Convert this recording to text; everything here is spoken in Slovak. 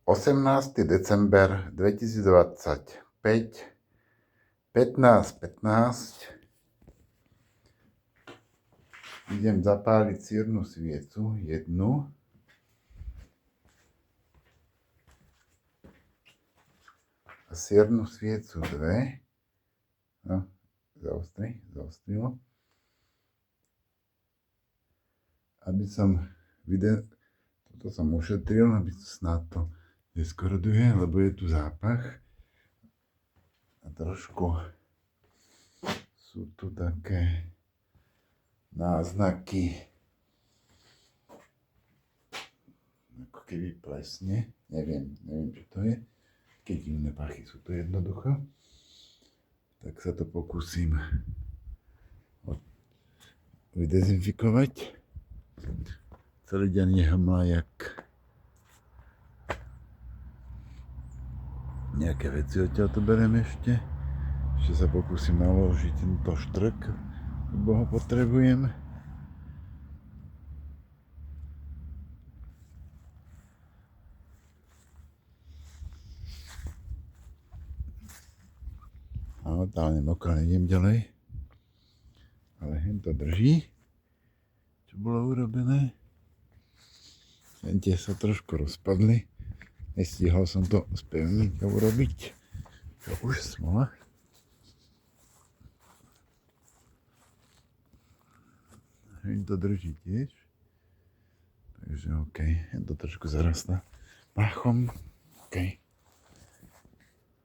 18. december 2025, 15:15. Idem zapáliť cirnú sviecu, jednu. A cirnú sviecu dve. No, zaostrilo. Aby som toto som ušetril, aby snad to neskoroduje, lebo je tu zápach. A trošku sú tu také náznaky, ako keby plesne. Neviem, čo to je. Keď divné pachy sú to jednoducho. Tak sa to pokúsim vydezinfikovať. Celý deň nehmlá jak nejaké veci odtiaľ to beriem ešte. Ešte sa pokúsim naložiť tento štrk, lebo ho potrebujem. A totálne mokro, nejdem ďalej. Ale hen to drží, čo bolo urobené. Tie sa trošku rozpadli. Nestihol som to s pevnýťou urobiť. To už smola. Hen to drží tiež. Takže OK, hen to trošku zarastá pachom. OK.